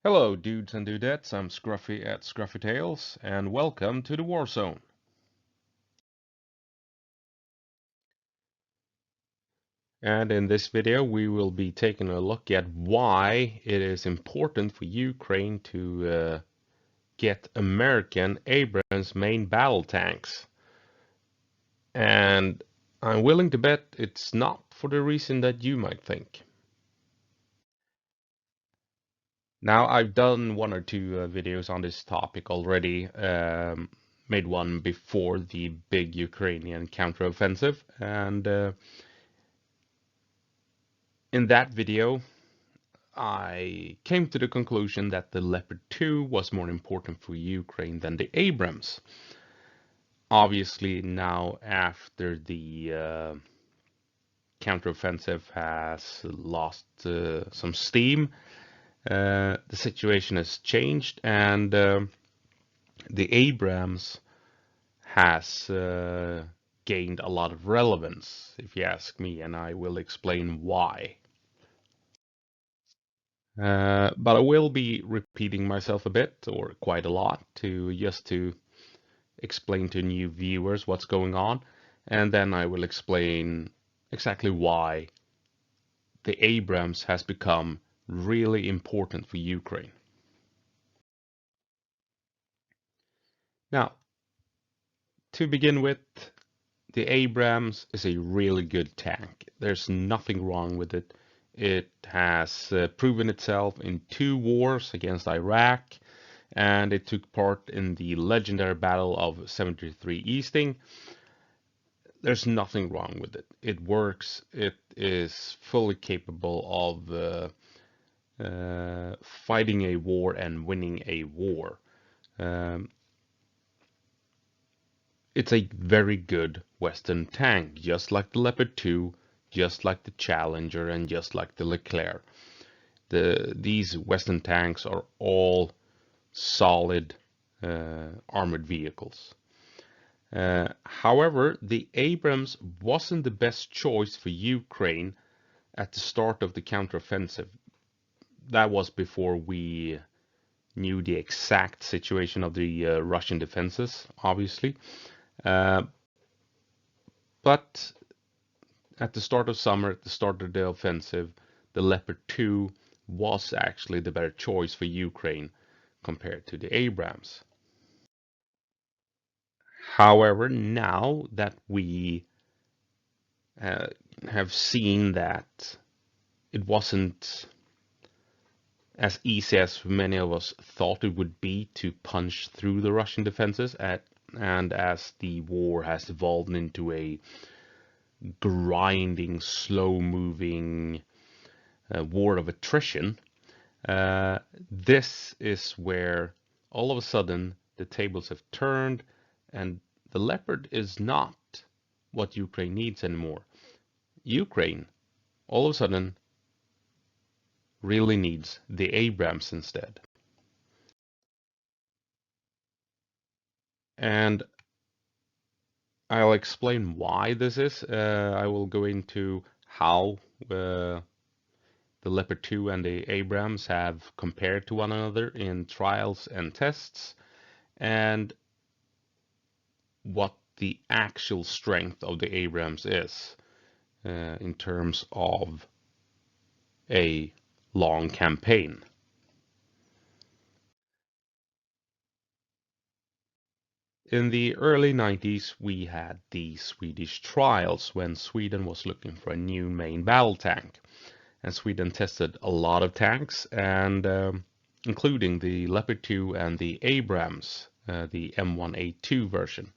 Hello, dudes and dudettes. I'm Scruffy at Scruffy Tales, and welcome to the War Zone. And in this video, we will be taking a look at why it is important for Ukraine to get American Abrams main battle tanks. And I'm willing to bet it's not for the reason that you might think. Now, I've done one or two videos on this topic already. Made one before the big Ukrainian counteroffensive, and in that video, I came to the conclusion that the Leopard 2 was more important for Ukraine than the Abrams. Obviously, now after the counteroffensive has lost some steam, the situation has changed, and the Abrams has gained a lot of relevance, if you ask me, and I will explain why. But I will be repeating myself a bit, or quite a lot, to explain to new viewers what's going on, and then I will explain exactly why the Abrams has become really important for Ukraine. Now, to begin with, the Abrams is a really good tank. There's nothing wrong with it. It has proven itself in 2 wars against Iraq, and it took part in the legendary Battle of 73 Easting. There's nothing wrong with it. It works. It is fully capable of fighting a war and winning a war. Um, it's a very good Western tank, just like the Leopard 2, just like the Challenger, and just like the Leclerc. These Western tanks are all solid armored vehicles. However, the Abrams wasn't the best choice for Ukraine at the start of the counteroffensive. That was before we knew the exact situation of the Russian defenses, obviously. Uh, but at the start of summer, at the start of the offensive, the Leopard 2 was actually the better choice for Ukraine compared to the Abrams. However, now that we uh, have seen that it wasn't as easy as many of us thought it would be to punch through the Russian defenses, and as the war has evolved into a grinding, slow-moving war of attrition, this is where all of a sudden the tables have turned, and the Leopard is not what Ukraine needs anymore. Ukraine, all of a sudden, really needs the Abrams instead. And I'll explain why this is. I will go into how the Leopard 2 and the Abrams have compared to one another in trials and tests, and what the actual strength of the Abrams is in terms of a long campaign. In the early 90s, we had the Swedish Trials when Sweden was looking for a new main battle tank. And Sweden tested a lot of tanks, and including the Leopard 2 and the Abrams, the M1A2 version.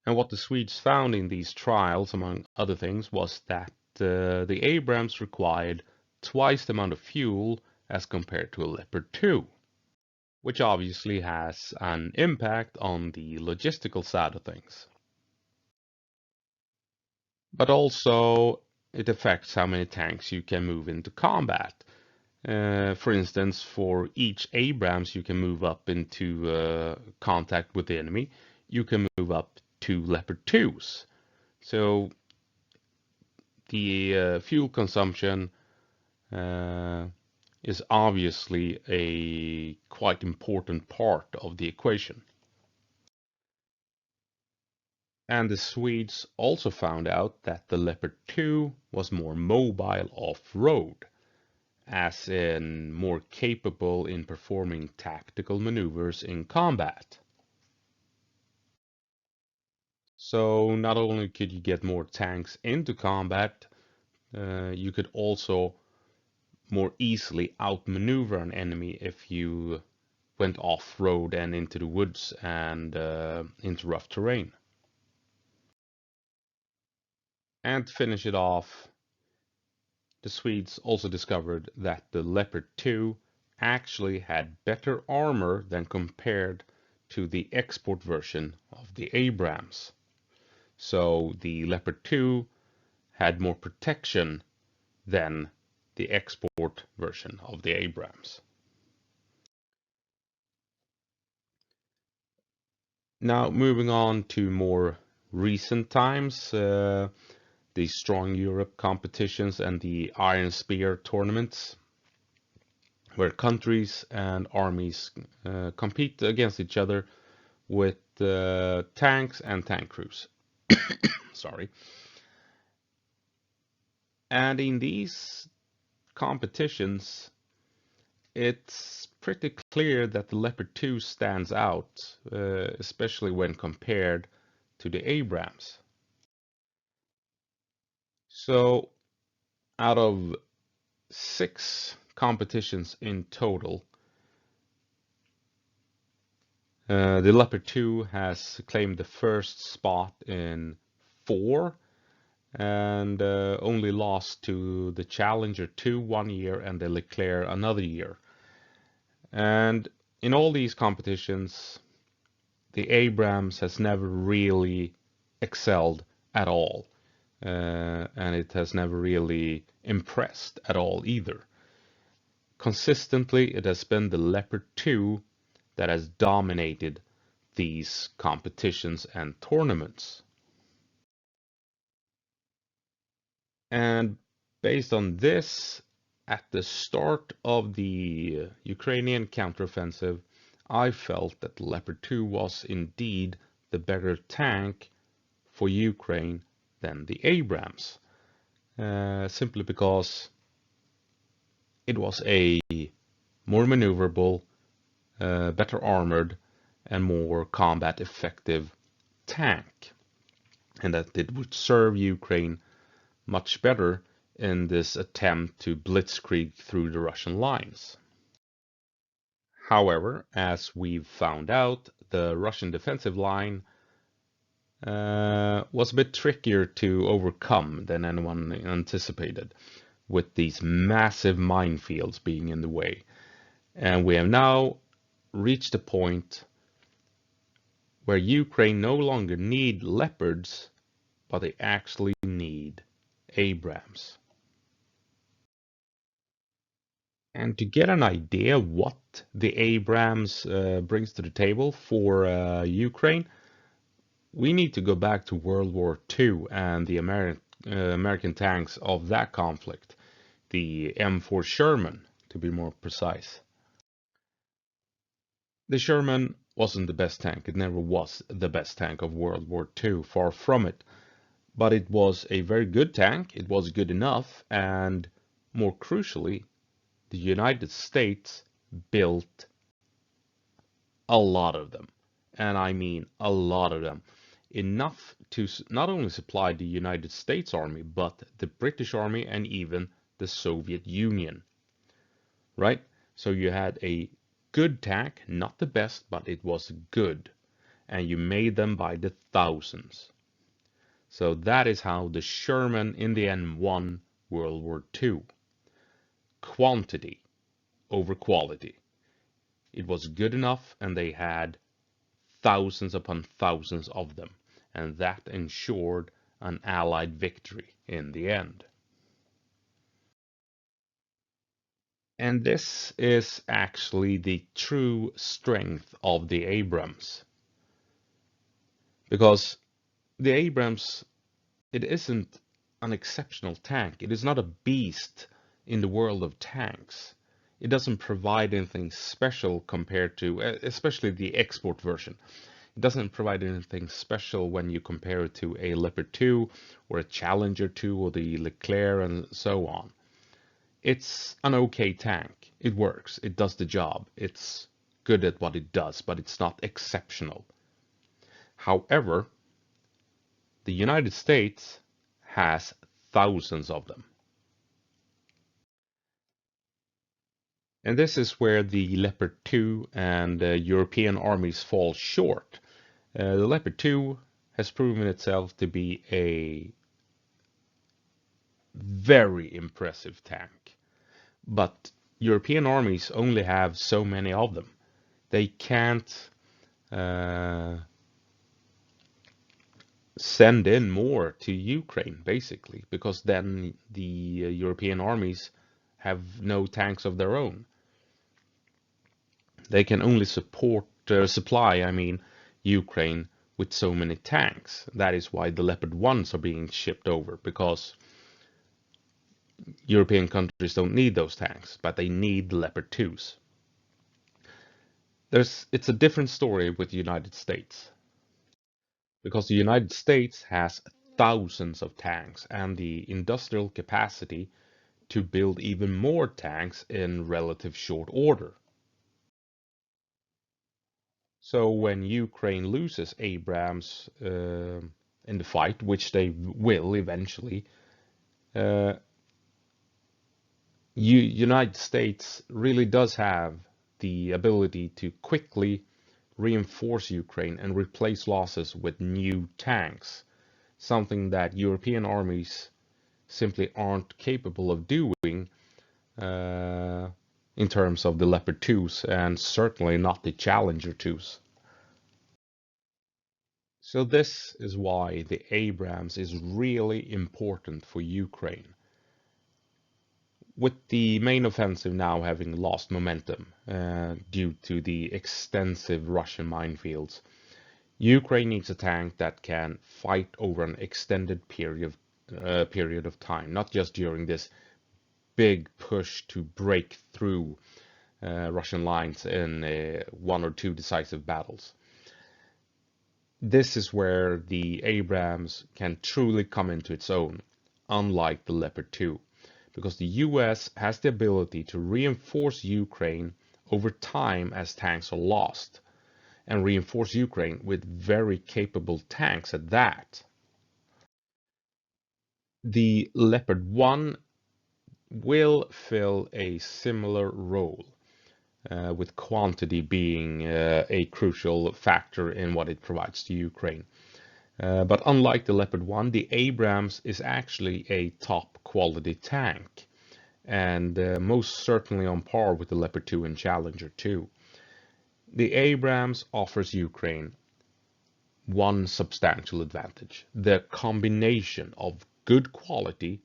And what the Swedes found in these trials, among other things, was that the Abrams required twice the amount of fuel as compared to a Leopard 2, which obviously has an impact on the logistical side of things. But also, it affects how many tanks you can move into combat. For instance, for each Abrams you can move up into contact with the enemy, you can move up 2 Leopard 2s. So the fuel consumption uh, is obviously a quite important part of the equation. And the Swedes also found out that the Leopard 2 was more mobile off-road, as in more capable in performing tactical maneuvers in combat. So not only could you get more tanks into combat, you could also more easily outmaneuver an enemy if you went off-road and into the woods and into rough terrain. And to finish it off, the Swedes also discovered that the Leopard 2 actually had better armor than compared to the export version of the Abrams. So the Leopard 2 had more protection than the export version of the Abrams. Now moving on to more recent times, the Strong Europe competitions and the Iron Spear tournaments, where countries and armies compete against each other with tanks and tank crews. Sorry. And in these competitions, it's pretty clear that the Leopard 2 stands out, especially when compared to the Abrams. So, out of 6 competitions in total, the Leopard 2 has claimed the first spot in 4 and only lost to the Challenger 2 one year and the Leclerc another year. And in all these competitions, the Abrams has never really excelled at all. And it has never really impressed at all either. Consistently, it has been the Leopard 2 that has dominated these competitions and tournaments. And based on this, at the start of the Ukrainian counteroffensive, I felt that Leopard 2 was indeed the better tank for Ukraine than the Abrams, simply because it was a more maneuverable, better armored, and more combat effective tank, and that it would serve Ukraine much better in this attempt to blitzkrieg through the Russian lines. However, as we've found out, the Russian defensive line was a bit trickier to overcome than anyone anticipated, with these massive minefields being in the way. And we have now reached a point where Ukraine no longer need Leopards, but they actually need Abrams. And to get an idea what the Abrams brings to the table for Ukraine, we need to go back to World War II and the American tanks of that conflict, the M4 Sherman, to be more precise. The Sherman wasn't the best tank. It never was the best tank of World War II, far from it. But it was a very good tank. It was good enough, and more crucially, the United States built a lot of them. And I mean a lot of them. Enough to not only supply the United States Army, but the British Army and even the Soviet Union. Right? So you had a good tank, not the best, but it was good. And you made them by the thousands. So that is how the Sherman in the end won World War II. Quantity over quality. It was good enough, and they had thousands upon thousands of them, and that ensured an Allied victory in the end. And this is actually the true strength of the Abrams. Because the Abrams, it isn't an exceptional tank. It is not a beast in the world of tanks. It doesn't provide anything special compared to, especially the export version. It doesn't provide anything special when you compare it to a Leopard 2 or a Challenger 2 or the Leclerc and so on. It's an okay tank. It works. It does the job. It's good at what it does, but it's not exceptional. However, the United States has thousands of them. And this is where the Leopard 2 and European armies fall short. The Leopard 2 has proven itself to be a very impressive tank. But European armies only have so many of them. They can't send in more to Ukraine, basically, because then the European armies have no tanks of their own. They can only supply, Ukraine with so many tanks. That is why the Leopard 1s are being shipped over, because European countries don't need those tanks, but they need the Leopard 2s. It's a different story with the United States, because the United States has thousands of tanks and the industrial capacity to build even more tanks in relative short order. So when Ukraine loses Abrams in the fight, which they will eventually, United States really does have the ability to quickly reinforce Ukraine and replace losses with new tanks, something that European armies simply aren't capable of doing in terms of the Leopard 2s, and certainly not the Challenger 2s. So this is why the Abrams is really important for Ukraine. With the main offensive now having lost momentum due to the extensive Russian minefields, Ukraine needs a tank that can fight over an extended period of time, not just during this big push to break through Russian lines in one or two decisive battles. This is where the Abrams can truly come into its own, unlike the Leopard 2, because the US has the ability to reinforce Ukraine over time as tanks are lost, and reinforce Ukraine with very capable tanks at that. The Leopard 1 will fill a similar role, with quantity being a crucial factor in what it provides to Ukraine. But unlike the Leopard 1, the Abrams is actually a top quality tank, and most certainly on par with the Leopard 2 and Challenger 2. The Abrams offers Ukraine one substantial advantage: the combination of good quality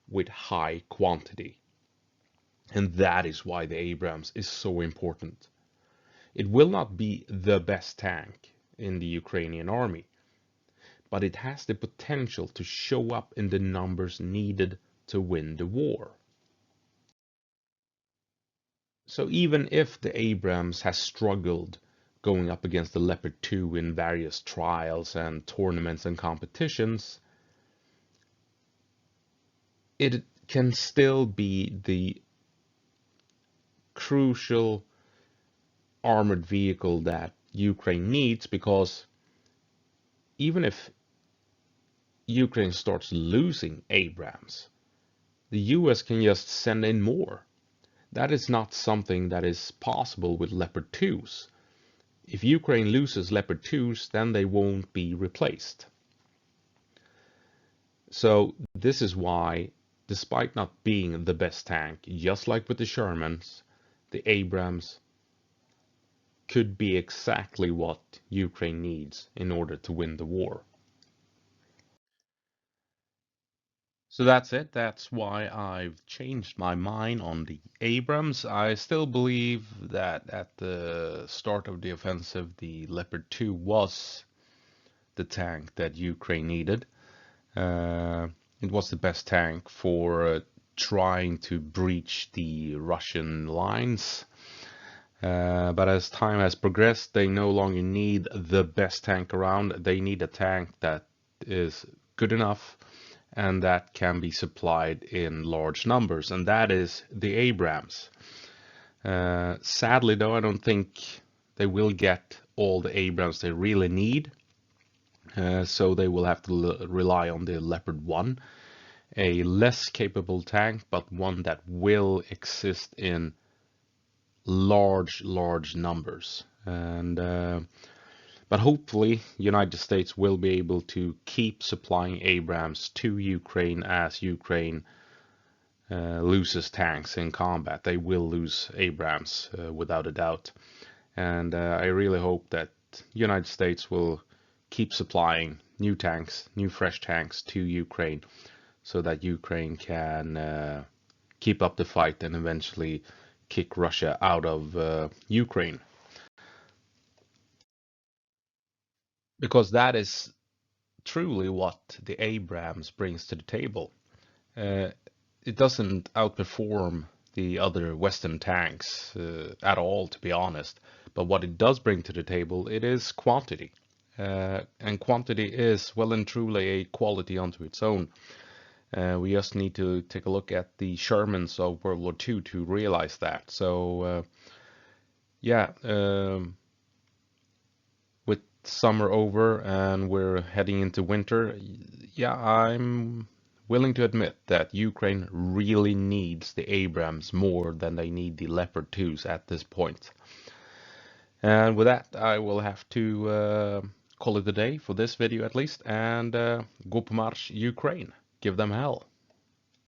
with high quantity. And that is why the Abrams is so important. It will not be the best tank in the Ukrainian army, but it has the potential to show up in the numbers needed to win the war. So even if the Abrams has struggled going up against the Leopard 2 in various trials and tournaments and competitions, it can still be the crucial armored vehicle that Ukraine needs, because even if Ukraine starts losing Abrams, the US can just send in more. That is not something that is possible with Leopard 2s. If Ukraine loses Leopard 2s, then they won't be replaced. So this is why, despite not being the best tank, just like with the Shermans, the Abrams could be exactly what Ukraine needs in order to win the war. So that's it. That's why I've changed my mind on the Abrams. I still believe that at the start of the offensive, the Leopard 2 was the tank that Ukraine needed. It was the best tank for trying to breach the Russian lines. But as time has progressed, they no longer need the best tank around. They need a tank that is good enough and that can be supplied in large numbers, and that is the Abrams. Sadly, though, I don't think they will get all the Abrams they really need, so they will have to rely on the Leopard 1, a less capable tank, but one that will exist in large numbers. And but hopefully, United States will be able to keep supplying Abrams to Ukraine as Ukraine loses tanks in combat. They will lose Abrams without a doubt. And I really hope that United States will keep supplying new tanks, new fresh tanks to Ukraine so that Ukraine can keep up the fight and eventually kick Russia out of Ukraine. Because that is truly what the Abrams brings to the table. Uh, it doesn't outperform the other Western tanks at all, to be honest. But what it does bring to the table, it is quantity. And quantity is well and truly a quality unto its own. We just need to take a look at the Shermans of World War II to realize that. So, yeah, with summer over and we're heading into winter, yeah, I'm willing to admit that Ukraine really needs the Abrams more than they need the Leopard 2s at this point. And with that, I will have to call it a day for this video at least, and go på marsch Ukraine. Give them hell.